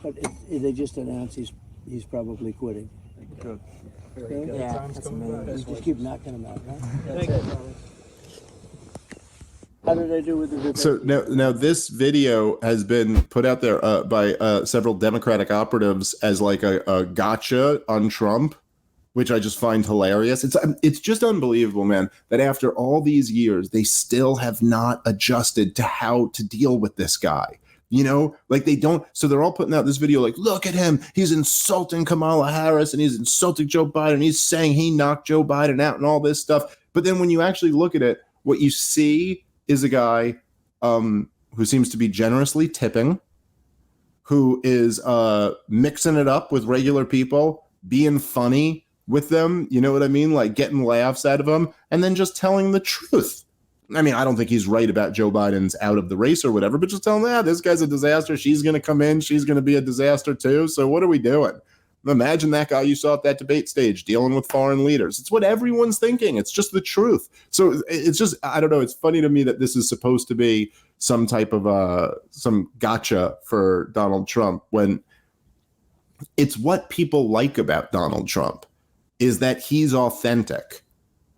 but they just announced he's probably quitting. Good. Okay? Yeah, that's amazing. Just keep knocking him out, right? How did I do with the debate? So now this video has been put out there by several Democratic operatives as like a gotcha on Trump, which I just find hilarious. It's just unbelievable, man, that after all these years, they still have not adjusted to how to deal with this guy. You know, like they don't. So they're all putting out this video like, look at him. He's insulting Kamala Harris and he's insulting Joe Biden. He's saying he knocked Joe Biden out and all this stuff. But then when you actually look at it, what you see is a guy who seems to be generously tipping, who is mixing it up with regular people, being funny with them, you know what I mean? Like getting laughs out of them and then just telling the truth. I mean, I don't think he's right about Joe Biden's out of the race or whatever, but just tell him, this guy's a disaster. She's going to come in. She's going to be a disaster too. So what are we doing? Imagine that guy you saw at that debate stage dealing with foreign leaders. It's what everyone's thinking. It's just the truth. So it's just, I don't know. It's funny to me that this is supposed to be some type of some gotcha for Donald Trump when it's what people like about Donald Trump is that he's authentic.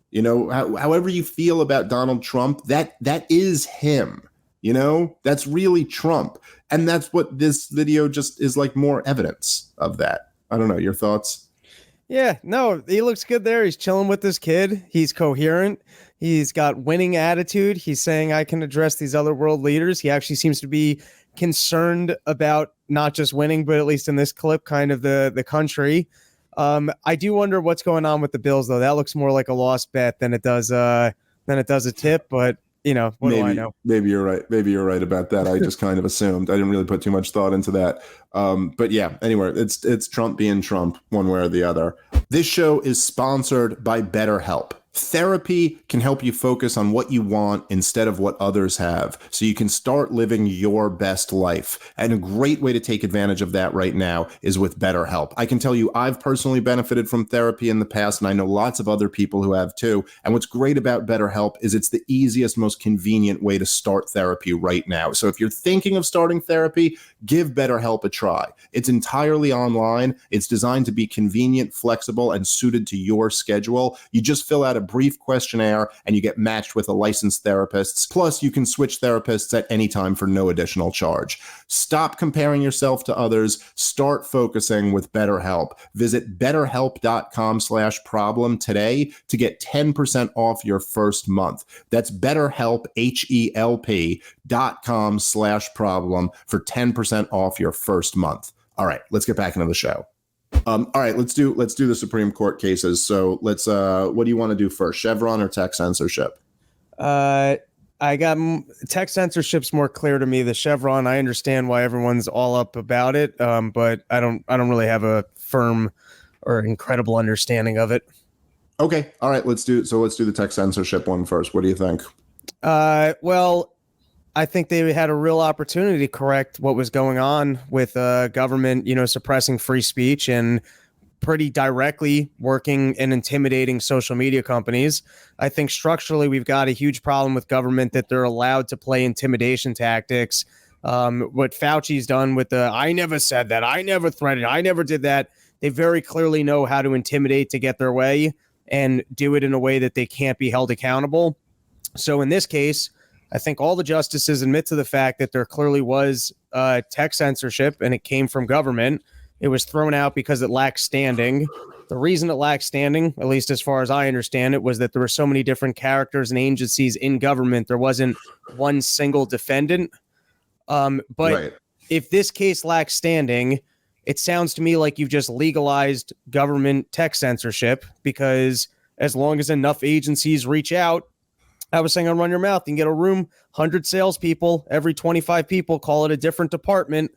You know, however you feel about Donald Trump, that is him. You know, that's really Trump. And that's what this video just is like, more evidence of that. I don't know. Your thoughts? Yeah, no, he looks good there. He's chilling with this kid. He's coherent. He's got winning attitude. He's saying, I can address these other world leaders. He actually seems to be concerned about not just winning, but at least in this clip, kind of the country. I do wonder what's going on with the Bills, though. That looks more like a lost bet than it does a tip. But you know, what do I know? Maybe you're right. Maybe you're right about that. I just kind of assumed. I didn't really put too much thought into that. But yeah, anyway, it's Trump being Trump one way or the other. This show is sponsored by BetterHelp. Therapy can help you focus on what you want instead of what others have, so you can start living your best life. And a great way to take advantage of that right now is with BetterHelp. I can tell you I've personally benefited from therapy in the past, and I know lots of other people who have too. And what's great about BetterHelp is it's the easiest, most convenient way to start therapy right now. So if you're thinking of starting therapy, give BetterHelp a try. It's entirely online. It's designed to be convenient, flexible, and suited to your schedule. You just fill out a brief questionnaire and you get matched with a licensed therapist. Plus, you can switch therapists at any time for no additional charge. Stop comparing yourself to others. Start focusing with BetterHelp. Visit betterhelp.com/problem today to get 10% off your first month. That's BetterHelp, HELP.com/problem for 10% off your first month. All right, let's get back into the show. All right, let's do the Supreme Court cases. So let's what do you want to do first, Chevron or tech censorship? I got tech censorship's more clear to me. The Chevron, I understand why everyone's all up about it, but I don't really have a firm or incredible understanding of it. Okay, all right, let's do the tech censorship one first. What do you think? Well, I think they had a real opportunity to correct what was going on with government, suppressing free speech and pretty directly working and intimidating social media companies. I think structurally we've got a huge problem with government that they're allowed to play intimidation tactics. What Fauci's done with the I never said that, I never threatened, I never did that. They very clearly know how to intimidate to get their way and do it in a way that they can't be held accountable. So in this case, I think all the justices admit to the fact that there clearly was tech censorship and it came from government. It was thrown out because it lacked standing. The reason it lacked standing, at least as far as I understand it, was that there were so many different characters and agencies in government. There wasn't one single defendant. But Right. if this case lacks standing, it sounds to me like you've just legalized government tech censorship, because as long as enough agencies reach out, I was saying on Run Your Mouth, you can get a room, 100 salespeople, every 25 people, call it a different department,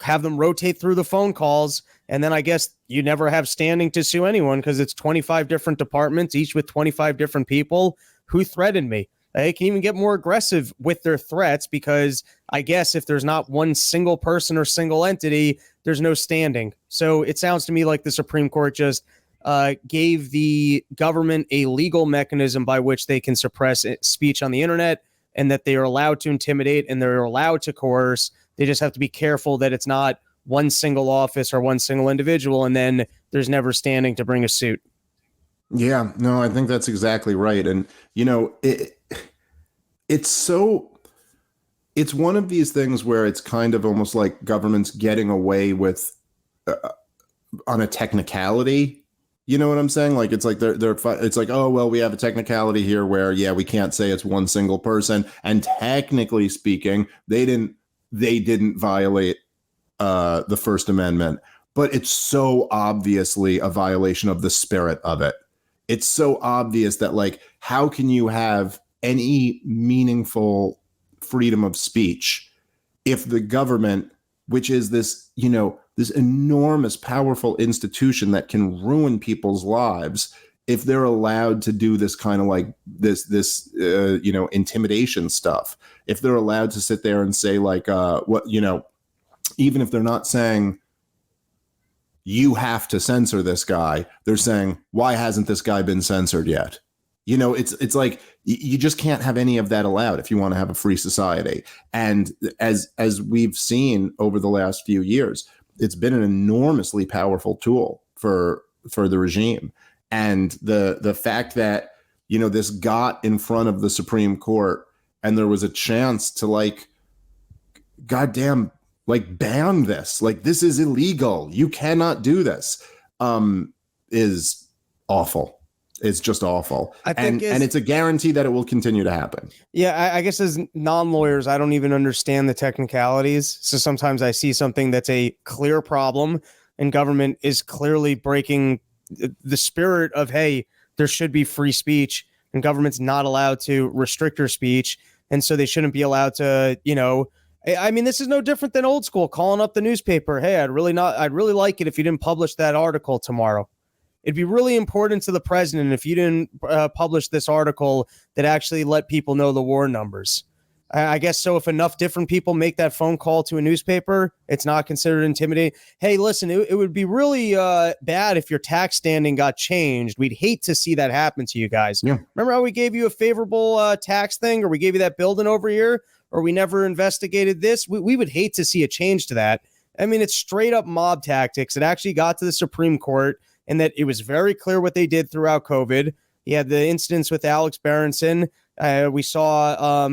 have them rotate through the phone calls, and then I guess you never have standing to sue anyone because it's 25 different departments, each with 25 different people. Who threatened me? They can even get more aggressive with their threats because I guess if there's not one single person or single entity, there's no standing. So it sounds to me like the Supreme Court just gave the government a legal mechanism by which they can suppress speech on the internet, and that they are allowed to intimidate and they're allowed to coerce. They just have to be careful that it's not one single office or one single individual, and then there's never standing to bring a suit. Yeah, no, I think that's exactly right. And, it's one of these things where it's kind of almost like government's getting away with on a technicality. You know what I'm saying? Like, it's like it's like, oh, well, we have a technicality here where, yeah, we can't say it's one single person. And technically speaking, they didn't violate the First Amendment, but it's so obviously a violation of the spirit of it. It's so obvious that, like, how can you have any meaningful freedom of speech if the government, which is this, this enormous, powerful institution that can ruin people's lives, if they're allowed to do this kind of like this intimidation stuff, if they're allowed to sit there and say like, even if they're not saying you have to censor this guy, they're saying, why hasn't this guy been censored yet? It's like you just can't have any of that allowed if you want to have a free society. And as we've seen over the last few years, it's been an enormously powerful tool for the regime. And the fact that, this got in front of the Supreme Court and there was a chance to like, goddamn, like ban this, like this is illegal, you cannot do this, is awful. It's just awful. I think and it's a guarantee that it will continue to happen. Yeah, I guess as non-lawyers, I don't even understand the technicalities. So sometimes I see something that's a clear problem and government is clearly breaking the spirit of, hey, there should be free speech, and government's not allowed to restrict your speech. And so they shouldn't be allowed to, I mean, this is no different than old school, calling up the newspaper. Hey, I'd really like it if you didn't publish that article tomorrow. It'd be really important to the president if you didn't publish this article that actually let people know the war numbers. I guess so. If enough different people make that phone call to a newspaper, it's not considered intimidating. Hey, listen, it would be really bad if your tax standing got changed. We'd hate to see that happen to you guys. Yeah. Remember how we gave you a favorable tax thing, or we gave you that building over here, or we never investigated this? We would hate to see a change to that. I mean, it's straight up mob tactics. It actually got to the Supreme Court, and that it was very clear what they did throughout COVID. You had the incidents with Alex Bernstein. We saw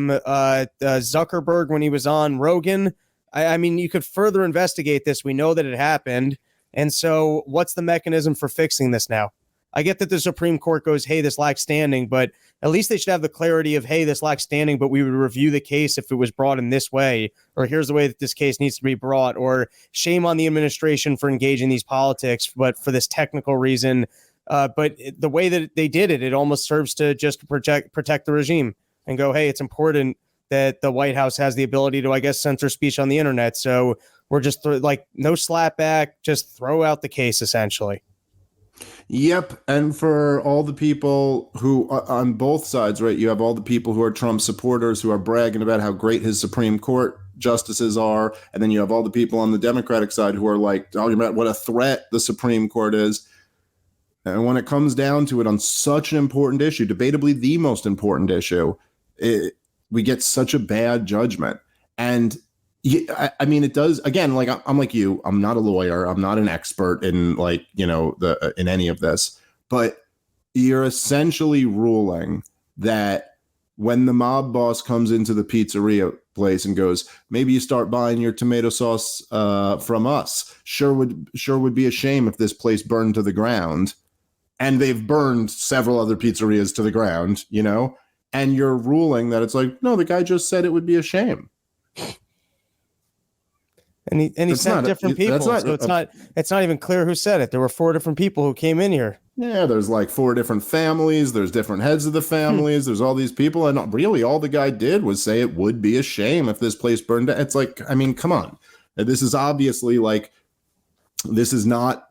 Zuckerberg when he was on Rogan. I mean, you could further investigate this. We know that it happened. And so what's the mechanism for fixing this now? I get that the Supreme Court goes, hey, this lacks standing, but at least they should have the clarity of, hey, this lacks standing, but we would review the case if it was brought in this way, or here's the way that this case needs to be brought, or shame on the administration for engaging these politics, but for this technical reason. But the way that they did it, it almost serves to just protect the regime and go, hey, it's important that the White House has the ability to, I guess, censor speech on the internet. So we're just no slap back, just throw out the case, essentially. Yep. And for all the people who on both sides, right, you have all the people who are Trump supporters who are bragging about how great his Supreme Court justices are. And then you have all the people on the Democratic side who are like talking about what a threat the Supreme Court is. And when it comes down to it on such an important issue, debatably the most important issue, we get such a bad judgment. And I mean, it does, again, like I'm like you, I'm not a lawyer. I'm not an expert in like, in any of this, but you're essentially ruling that when the mob boss comes into the pizzeria place and goes, maybe you start buying your tomato sauce from us. Sure would be a shame if this place burned to the ground. And they've burned several other pizzerias to the ground, and you're ruling that it's like, no, the guy just said it would be a shame. And he sent different people, so it's not even clear who said it. There were 4 different people who came in here. Yeah, there's like 4 different families. There's different heads of the families. There's all these people, and really all the guy did was say it would be a shame if this place burned down. It's like, I mean, come on. This is obviously like, this is not.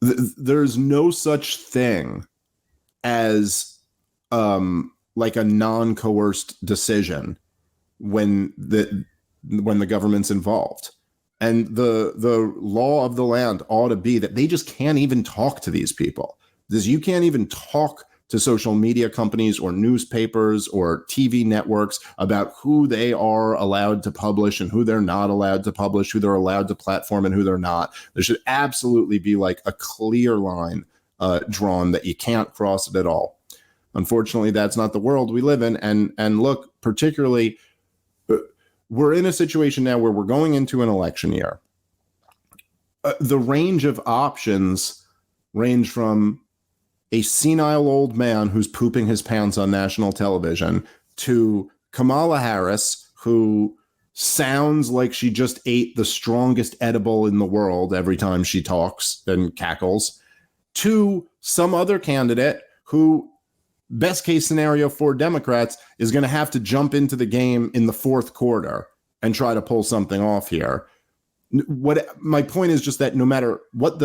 There's no such thing as like a non-coerced decision when the government's involved. And the law of the land ought to be that they just can't even talk to these people. Because you can't even talk to social media companies or newspapers or TV networks about who they are allowed to publish and who they're not allowed to publish, who they're allowed to platform and who they're not. There should absolutely be like a clear line drawn that you can't cross it at all. Unfortunately, that's not the world we live in. And look, particularly, we're in a situation now where we're going into an election year. The range of options range from a senile old man who's pooping his pants on national television to Kamala Harris, who sounds like she just ate the strongest edible in the world every time she talks and cackles, to some other candidate who, best case scenario for Democrats, is going to have to jump into the game in the 4th quarter and try to pull something off here. What my point is just that no matter what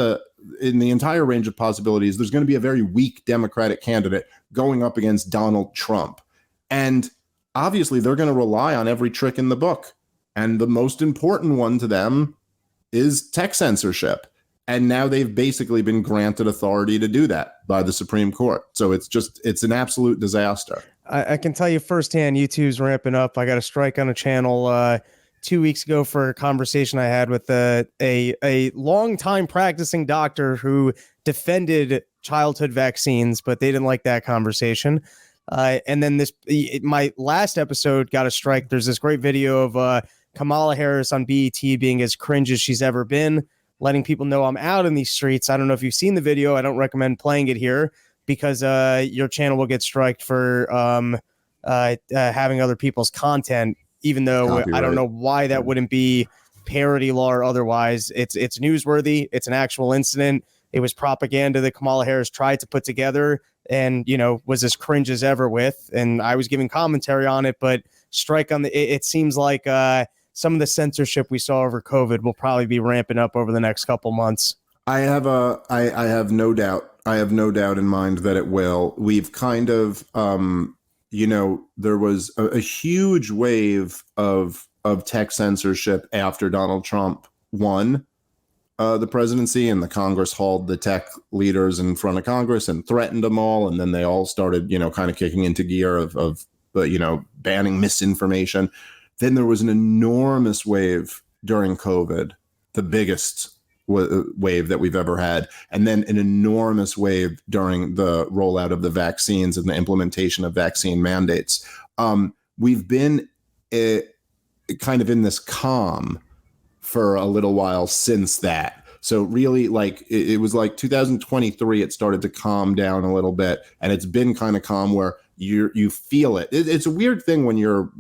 in the entire range of possibilities, there's going to be a very weak Democratic candidate going up against Donald Trump. And obviously they're going to rely on every trick in the book. And the most important one to them is tech censorship. And now they've basically been granted authority to do that by the Supreme Court. So it's an absolute disaster. I can tell you firsthand, YouTube's ramping up. I got a strike on a channel 2 weeks ago for a conversation I had with a longtime practicing doctor who defended childhood vaccines, but they didn't like that conversation. And then my last episode got a strike. There's this great video of Kamala Harris on BET being as cringe as she's ever been, letting people know I'm out in these streets. I don't know if you've seen the video. I don't recommend playing it here because your channel will get striked for having other people's content, even though copyright. I don't know why that wouldn't be parody law or otherwise. It's newsworthy. It's an actual incident. It was propaganda that Kamala Harris tried to put together and, was as cringe as ever with. And I was giving commentary on it, but strike on it seems like some of the censorship we saw over COVID will probably be ramping up over the next couple months. I have no doubt. I have no doubt in mind that it will. We've kind of, there was a huge wave of tech censorship after Donald Trump won the presidency, and the Congress hauled the tech leaders in front of Congress and threatened them all. And then they all started, kind of kicking into gear of banning misinformation. Then there was an enormous wave during COVID, the biggest wave that we've ever had. And then an enormous wave during the rollout of the vaccines and the implementation of vaccine mandates. We've been kind of in this calm for a little while since that. So really, like, it was like 2023, it started to calm down a little bit. And it's been kind of calm where you feel it. It's a weird thing when you're,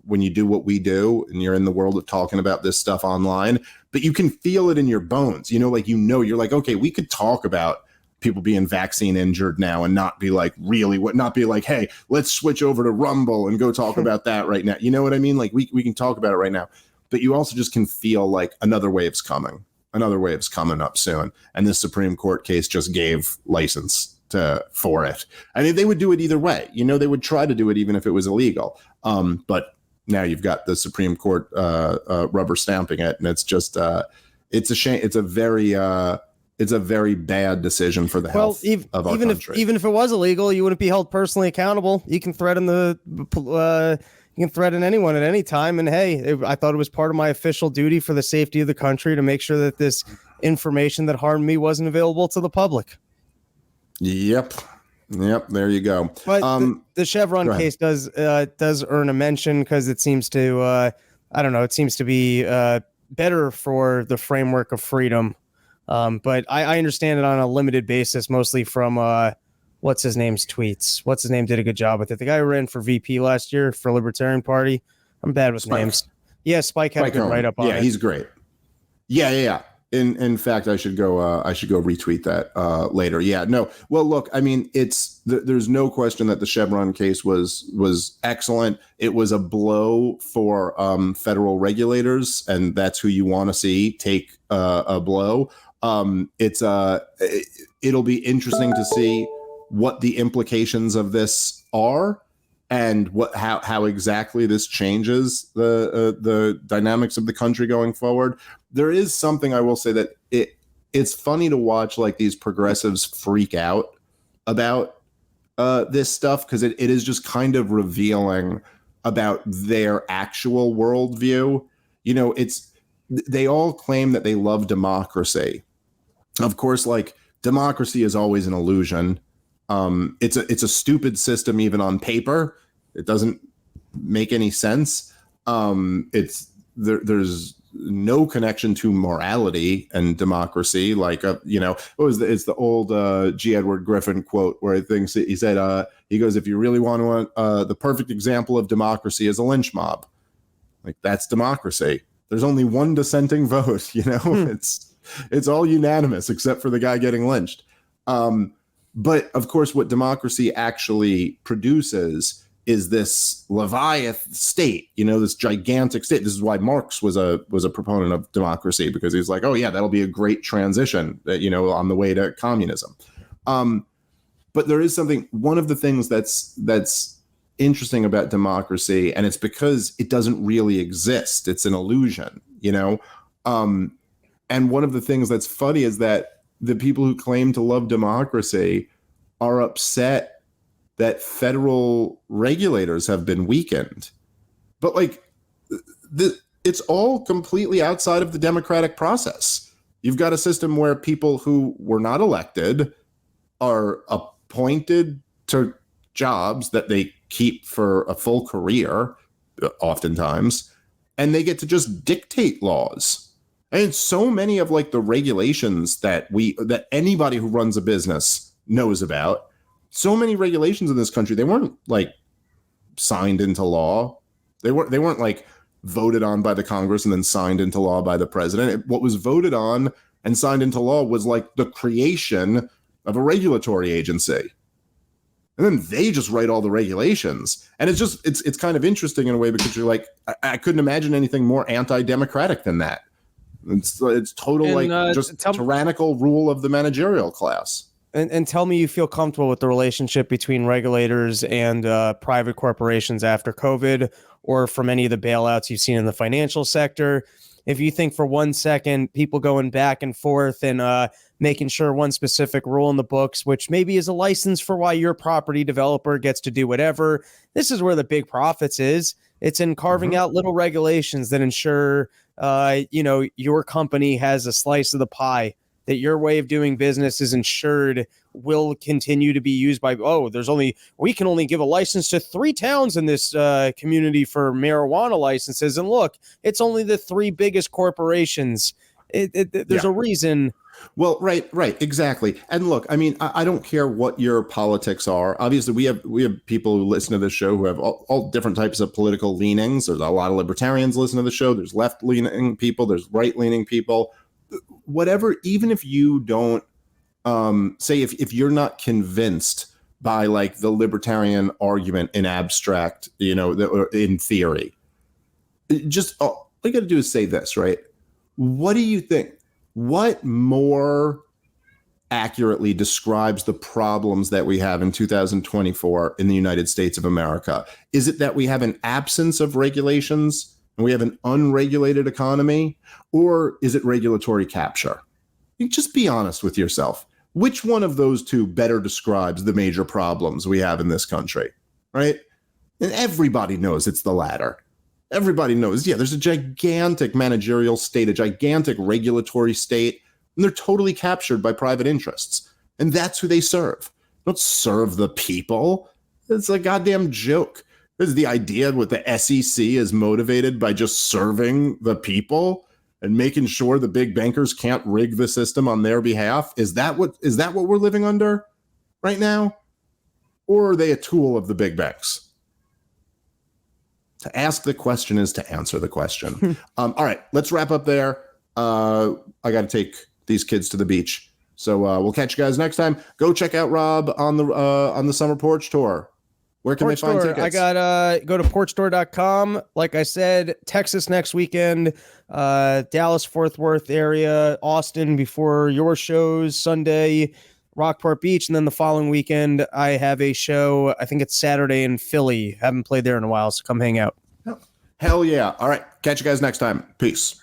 when you do what we do and you're in the world of talking about this stuff online, but you can feel it in your bones, you're like, okay, we could talk about people being vaccine injured now and not be like, hey, let's switch over to Rumble and go talk about that right now. You know what I mean? Like we can talk about it right now, but you also just can feel like another wave's coming. another wave's coming up soon. And this Supreme Court case just gave license for it. I mean, they would do it either way. They would try to do it even if it was illegal. But now you've got the Supreme Court rubber stamping it, and it's just it's a shame. It's a very bad decision for the health of our country. Even if it was illegal, you wouldn't be held personally accountable. You can threaten anyone at any time. And hey, I thought it was part of my official duty for the safety of the country to make sure that this information that harmed me wasn't available to the public. Yep. There you go. But the Chevron case does earn a mention because it seems to, it seems to be better for the framework of freedom. But I understand it on a limited basis, mostly from what's his name's tweets. What's his name did a good job with it. The guy who ran for VP last year for Libertarian Party. I'm bad with names. Yeah, Spike had a good write up on it. Yeah, he's great. Yeah. In fact, I should go retweet that later. Yeah, no. Well, look, I mean, there's no question that the Chevron case was excellent. It was a blow for federal regulators, and that's who you want to see take a blow. It'll be interesting to see what the implications of this are and how exactly this changes the dynamics of the country going forward. There is something I will say that it's funny to watch like these progressives freak out about this stuff because it is just kind of revealing about their actual worldview. They all claim that they love democracy. Of course, like democracy is always an illusion. It's a stupid system even on paper. It doesn't make any sense. There's no connection to morality and democracy. Like, it's the old G. Edward Griffin quote where he said, he goes, if you really want the perfect example of democracy is a lynch mob. Like, that's democracy. There's only one dissenting vote, It's all unanimous except for the guy getting lynched. But of course, what democracy actually produces is this Leviathan state, this gigantic state. This is why Marx was a proponent of democracy, because he's like, oh yeah, that'll be a great transition, on the way to communism. But there is one of the things that's interesting about democracy, and it's because it doesn't really exist. It's an illusion, and one of the things that's funny is that the people who claim to love democracy are upset that federal regulators have been weakened. But it's all completely outside of the democratic process. You've got a system where people who were not elected are appointed to jobs that they keep for a full career, oftentimes, and they get to just dictate laws. And so many of the regulations that anybody who runs a business knows about, so many regulations in this country, they weren't signed into law. They weren't voted on by the Congress and then signed into law by the president. What was voted on and signed into law was the creation of a regulatory agency. And then they just write all the regulations. And it's kind of interesting in a way because you're I couldn't imagine anything more anti-democratic than that. It's total tyrannical rule of the managerial class. And tell me you feel comfortable with the relationship between regulators and private corporations after COVID, or from any of the bailouts you've seen in the financial sector. If you think for 1 second people going back and forth and making sure one specific rule in the books, which maybe is a license for why your property developer gets to do whatever, this is where the big profits is. It's in carving out little regulations that ensure your company has a slice of the pie, that your way of doing business is ensured will continue to be used by, we can only give a license to 3 towns in this community for marijuana licenses. And look, it's only the 3 biggest corporations. There's a reason. Well, right, exactly. And look, I mean, I don't care what your politics are. Obviously, we have people who listen to this show who have all different types of political leanings. There's a lot of libertarians listen to the show. There's left-leaning people. There's right-leaning people. Whatever, even if you don't say if you're not convinced by the libertarian argument in abstract, in theory, just all you got to do is say this, right? What do you think? What more accurately describes the problems that we have in 2024 in the United States of America? Is it that we have an absence of regulations and we have an unregulated economy? Or is it regulatory capture? You just be honest with yourself. Which one of those two better describes the major problems we have in this country, right? And everybody knows it's the latter. Everybody knows, yeah, there's a gigantic managerial state, a gigantic regulatory state, and they're totally captured by private interests. And that's who they serve. They don't serve the people. It's a goddamn joke. Is the idea with the SEC is motivated by just serving the people and making sure the big bankers can't rig the system on their behalf? Is that what we're living under right now? Or are they a tool of the big banks? To ask the question is to answer the question. All right, let's wrap up there. I got to take these kids to the beach. So we'll catch you guys next time. Go check out Rob on the Summer Porch Tour. Where can they find tickets? I got go to porchtour.com. Like I said, Texas next weekend, Dallas, Fort Worth area, Austin before your shows, Sunday, Rockport Beach, and then the following weekend I have a show. I think it's Saturday in Philly. Haven't played there in a while, so come hang out. Hell yeah. All right. Catch you guys next time. Peace.